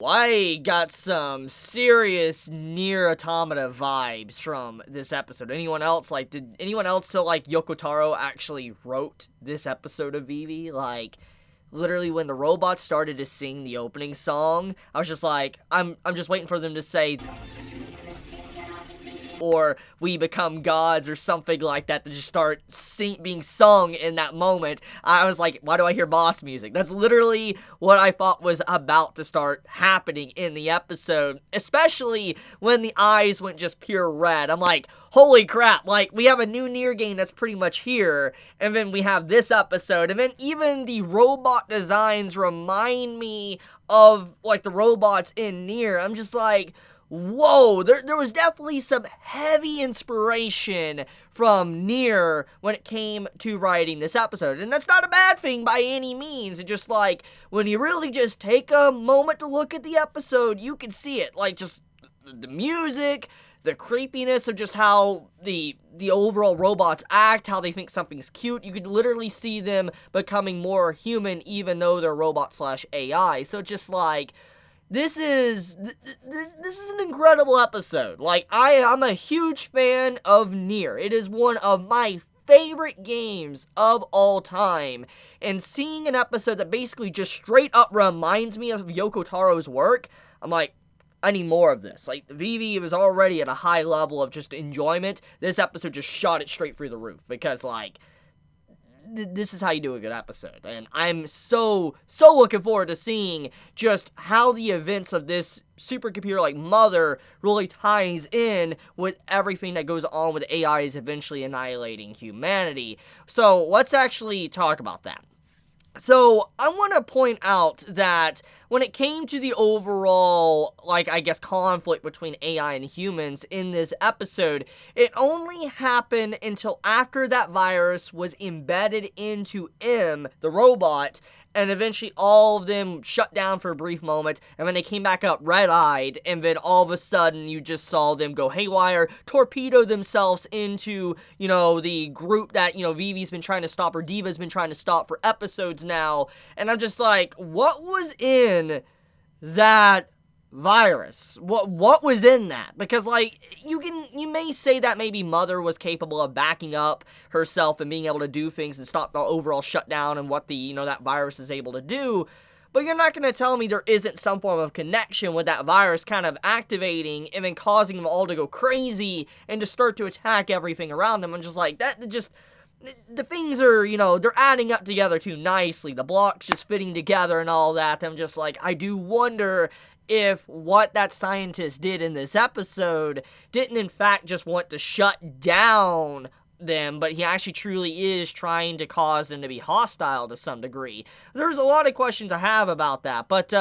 I got some serious Nier Automata vibes from this episode. Did anyone else feel like Yoko Taro actually wrote this episode of Vivy? Like, literally when the robots started to sing the opening song, I was just like, I'm just waiting for them to say, or we become gods or something like that to just start being sung in that moment. I was like, why do I hear boss music? That's literally what I thought was about to start happening in the episode, especially when the eyes went just pure red. I'm like, holy crap, like, we have a new Nier game that's pretty much here, and then we have this episode, and then even the robot designs remind me of, like, the robots in Nier. I'm just like, whoa, there was definitely some heavy inspiration from Nier when it came to writing this episode. And that's not a bad thing by any means. It's just like, when you really just take a moment to look at the episode, you can see it. Like, just the music, the creepiness of just how the overall robots act, how they think something's cute. You could literally see them becoming more human even though they're robot/AI. So just like, this is an incredible episode. Like, I'm a huge fan of Nier. It is one of my favorite games of all time. And seeing an episode that basically just straight up reminds me of Yoko Taro's work, I'm like, I need more of this. Like, Vivy was already at a high level of just enjoyment. This episode just shot it straight through the roof. Because, like, this is how you do a good episode, and I'm so looking forward to seeing just how the events of this supercomputer like Mother really ties in with everything that goes on with AIs eventually annihilating humanity. So let's actually talk about that. So, I want to point out that when it came to the overall, like, I guess, conflict between AI and humans in this episode, it only happened until after that virus was embedded into M, the robot, and eventually all of them shut down for a brief moment, and then they came back up red-eyed, and then all of a sudden you just saw them go haywire, torpedo themselves into, the group that, Vivi's been trying to stop, or Diva's been trying to stop for episodes now, and I'm just like, what was in that virus? What was in that? Because, like, you may say that maybe Mother was capable of backing up herself and being able to do things and stop the overall shutdown and what that virus is able to do, but you're not going to tell me there isn't some form of connection with that virus kind of activating and then causing them all to go crazy and to start to attack everything around them. I'm just like, the things are, they're adding up together too nicely. The blocks just fitting together and all that. I'm just like, I do wonder if what that scientist did in this episode didn't in fact just want to shut down them, but he actually truly is trying to cause them to be hostile to some degree. There's a lot of questions I have about that, but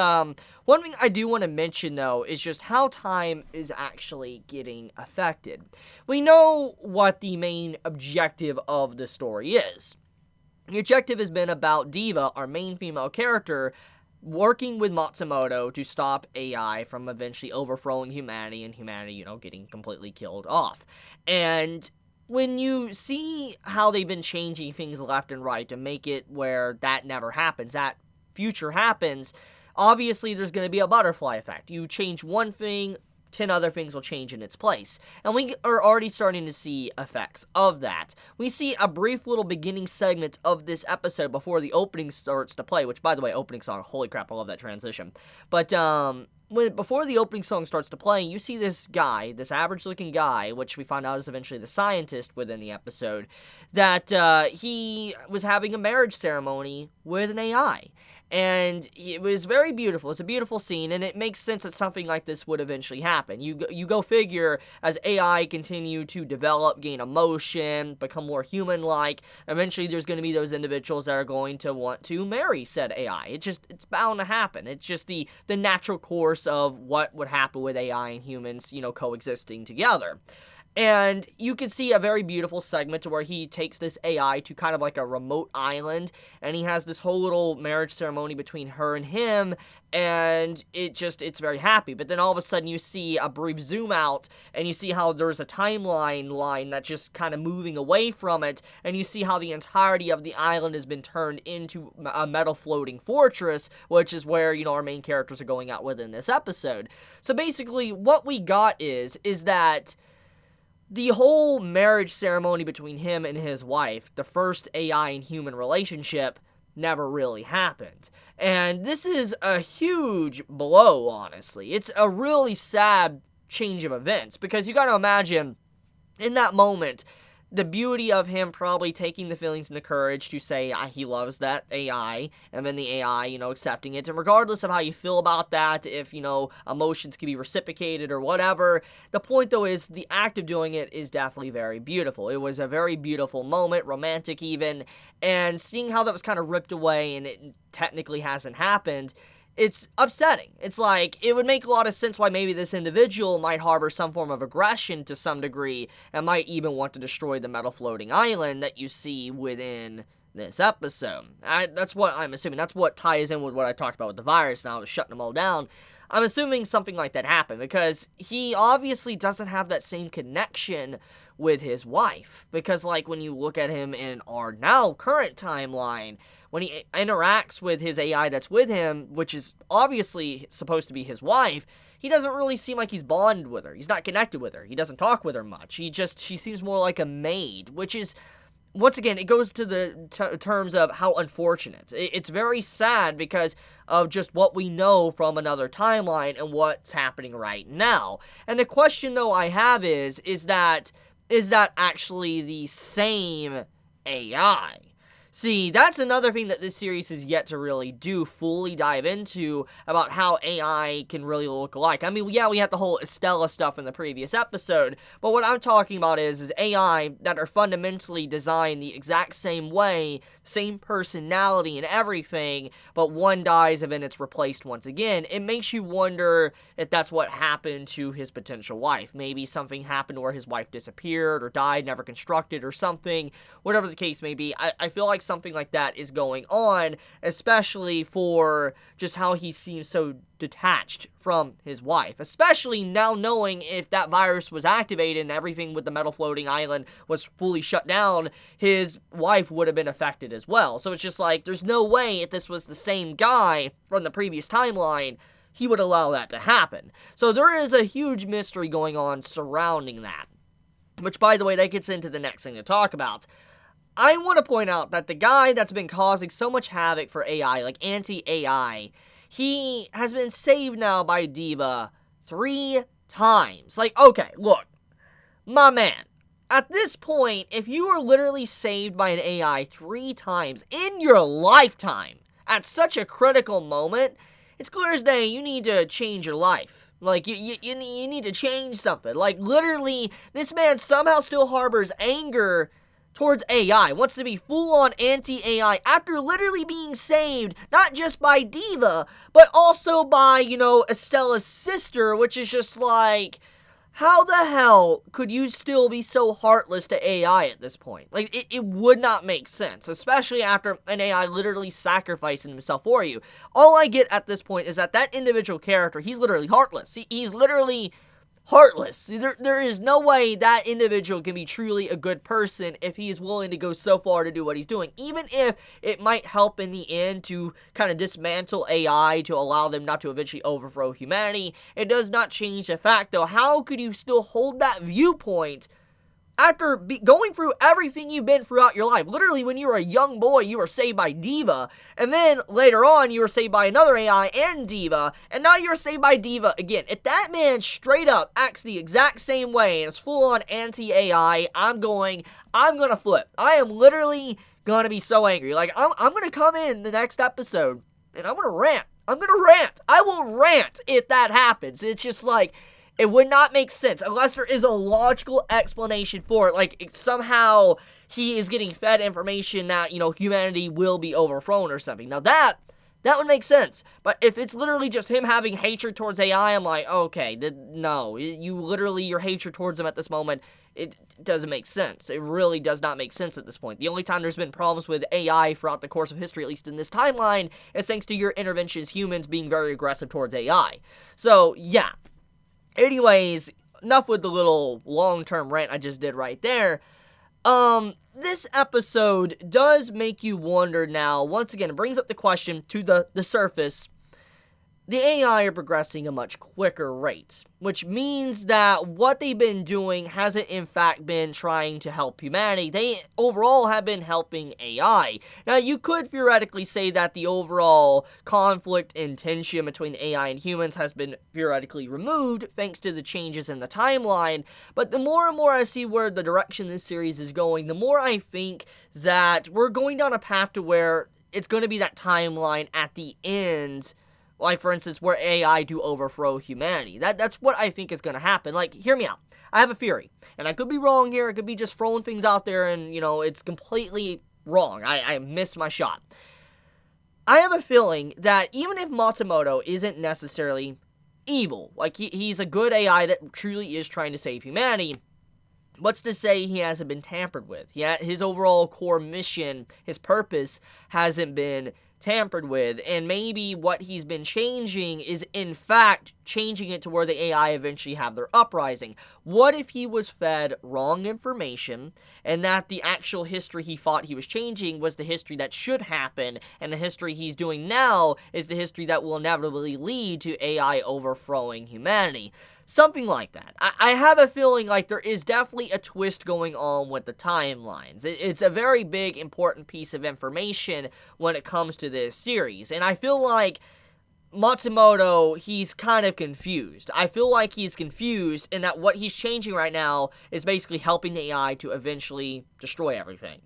one thing I do want to mention, though, is just how time is actually getting affected. We know what the main objective of the story is. The objective has been about Diva, our main female character, working with Matsumoto to stop AI from eventually overthrowing humanity and humanity, getting completely killed off. And when you see how they've been changing things left and right to make it where that never happens, that future happens, obviously there's going to be a butterfly effect. You change one thing, 10 other things will change in its place. And we are already starting to see effects of that. We see a brief little beginning segment of this episode before the opening starts to play, which, by the way, opening song, holy crap, I love that transition. But, before the opening song starts to play, you see this guy, this average-looking guy, which we find out is eventually the scientist within the episode, that he was having a marriage ceremony with an AI. And it was very beautiful. It's a beautiful scene, and it makes sense that something like this would eventually happen. You go figure, as AI continue to develop, gain emotion, become more human-like, eventually there's going to be those individuals that are going to want to marry said AI. It's bound to happen. It's just the natural course of what would happen with AI and humans, coexisting together. And you can see a very beautiful segment to where he takes this AI to kind of like a remote island, and he has this whole little marriage ceremony between her and him, and it's very happy. But then all of a sudden you see a brief zoom out, and you see how there's a timeline line that's just kind of moving away from it, and you see how the entirety of the island has been turned into a metal floating fortress, which is where, our main characters are going out within this episode. So basically, what we got is that the whole marriage ceremony between him and his wife, the first AI and human relationship, never really happened. And this is a huge blow, honestly. It's a really sad change of events, because you gotta imagine, in that moment, the beauty of him probably taking the feelings and the courage to say he loves that AI, and then the AI, accepting it. And regardless of how you feel about that, if, emotions can be reciprocated or whatever, the point, though, is the act of doing it is definitely very beautiful. It was a very beautiful moment, romantic even, and seeing how that was kind of ripped away and it technically hasn't happened, it's upsetting. It's like, it would make a lot of sense why maybe this individual might harbor some form of aggression to some degree, and might even want to destroy the metal floating island that you see within this episode. That's what I'm assuming. That's what ties in with what I talked about with the virus, and I was shutting them all down. I'm assuming something like that happened, because he obviously doesn't have that same connection with his wife. Because, when you look at him in our now current timeline, when he interacts with his AI that's with him, which is obviously supposed to be his wife, he doesn't really seem like he's bonded with her. He's not connected with her. He doesn't talk with her much. She seems more like a maid, which is, once again, it goes to the terms of how unfortunate. It's very sad because of just what we know from another timeline and what's happening right now. And the question, though, I have is that actually the same AI? See, that's another thing that this series has yet to really fully dive into, about how AI can really look alike. I mean, yeah, we had the whole Estella stuff in the previous episode, but what I'm talking about is AI that are fundamentally designed the exact same way, same personality and everything, but one dies and then it's replaced once again. It makes you wonder if that's what happened to his potential wife. Maybe something happened where his wife disappeared or died, never constructed or something. Whatever the case may be, I feel like something like that is going on, especially for just how he seems so detached from his wife, especially now knowing if that virus was activated and everything with the metal floating island was fully shut down, his wife would have been affected as well. So it's just like, there's no way, if this was the same guy from the previous timeline, he would allow that to happen. So there is a huge mystery going on surrounding that, which, by the way, that gets into the next thing to talk about. I want to point out that the guy that's been causing so much havoc for AI, like anti-AI, he has been saved now by Diva 3 times. Like, okay, look, my man, at this point, if you are literally saved by an AI 3 times in your lifetime, at such a critical moment, it's clear as day you need to change your life. Like, you need to change something. Like, literally, this man somehow still harbors anger towards AI, wants to be full-on anti-AI after literally being saved, not just by Diva, but also by, Estella's sister, which is just like, how the hell could you still be so heartless to AI at this point? Like, it would not make sense, especially after an AI literally sacrificing himself for you. All I get at this point is that individual character, he's literally heartless. He's literally heartless. There is no way that individual can be truly a good person if he is willing to go so far to do what he's doing, even if it might help in the end to kind of dismantle AI to allow them not to eventually overthrow humanity. It does not change the fact, though, how could you still hold that viewpoint after going through everything you've been throughout your life? Literally, when you were a young boy, you were saved by Diva, and then later on, you were saved by another AI and Diva, and now you're saved by Diva again. If that man straight up acts the exact same way and is full-on anti-AI, I'm gonna flip. I am literally gonna be so angry. Like, I'm gonna come in the next episode, and I'm gonna rant. I will rant if that happens. It's just like, it would not make sense unless there is a logical explanation for it. Like, somehow he is getting fed information that, humanity will be overthrown or something. Now, that would make sense. But if it's literally just him having hatred towards AI, I'm like, okay, no. Your hatred towards him at this moment it doesn't make sense. It really does not make sense at this point. The only time there's been problems with AI throughout the course of history, at least in this timeline, is thanks to your intervention as humans being very aggressive towards AI. So, yeah. Anyways, enough with the little long-term rant I just did right there. This episode does make you wonder now. Once again, it brings up the question to the surface. The AI are progressing at a much quicker rate, which means that what they've been doing hasn't in fact been trying to help humanity. They overall have been helping AI. Now, you could theoretically say that the overall conflict and tension between AI and humans has been theoretically removed thanks to the changes in the timeline, but the more and more I see where the direction this series is going, the more I think that we're going down a path to where it's going to be that timeline at the end. Like, for instance, where AI do overthrow humanity. That's what I think is going to happen. Like, hear me out. I have a theory. And I could be wrong here. I could be just throwing things out there and, it's completely wrong. I missed my shot. I have a feeling that even if Matsumoto isn't necessarily evil, like, he's a good AI that truly is trying to save humanity, what's to say he hasn't been tampered with? His overall core mission, his purpose, hasn't been tampered with, and maybe what he's been changing is in fact changing it to where the AI eventually have their uprising. What if he was fed wrong information, and that the actual history he thought he was changing was the history that should happen, and the history he's doing now is the history that will inevitably lead to AI overthrowing humanity? Something like that. I have a feeling like there is definitely a twist going on with the timelines. It's a very big, important piece of information when it comes to this series. And I feel like Matsumoto, he's kind of confused. I feel like he's confused in that what he's changing right now is basically helping the AI to eventually destroy everything.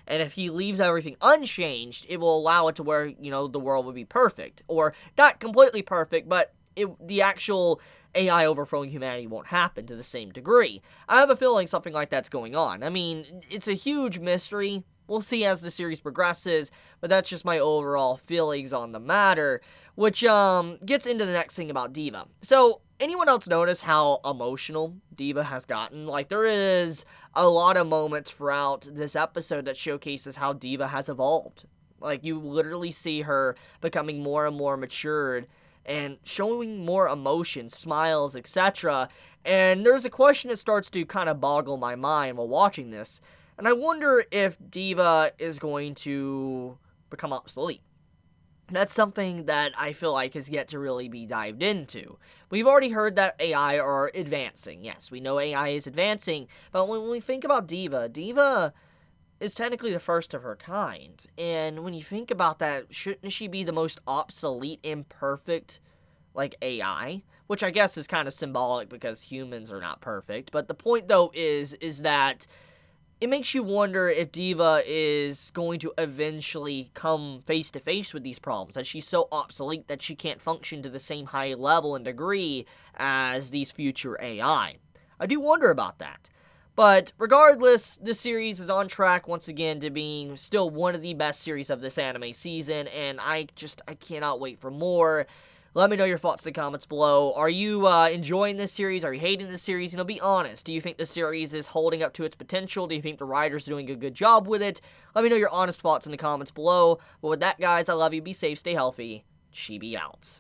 And if he leaves everything unchanged, it will allow it to where, the world will be perfect. Or not completely perfect, but the actual AI overthrowing humanity won't happen to the same degree. I have a feeling something like that's going on. I mean, it's a huge mystery. We'll see as the series progresses, but that's just my overall feelings on the matter, which gets into the next thing about Diva. So, anyone else notice how emotional Diva has gotten? Like, there is a lot of moments throughout this episode that showcases how Diva has evolved. Like, you literally see her becoming more and more matured and showing more emotion, smiles, etc. And there's a question that starts to kind of boggle my mind while watching this, and I wonder if Diva is going to become obsolete. That's something that I feel like has yet to really be dived into. We've already heard that AI are advancing. Yes, we know AI is advancing, but when we think about Diva is technically the first of her kind. And when you think about that, shouldn't she be the most obsolete, imperfect, AI? Which I guess is kind of symbolic because humans are not perfect. But the point, though, is that it makes you wonder if Diva is going to eventually come face to face with these problems, that she's so obsolete that she can't function to the same high level and degree as these future AI. I do wonder about that. But regardless, this series is on track once again to being still one of the best series of this anime season, and I cannot wait for more. Let me know your thoughts in the comments below. Are you enjoying this series? Are you hating this series? Be honest. Do you think the series is holding up to its potential? Do you think the writers are doing a good job with it? Let me know your honest thoughts in the comments below. But with that, guys, I love you. Be safe, stay healthy. Chibi out.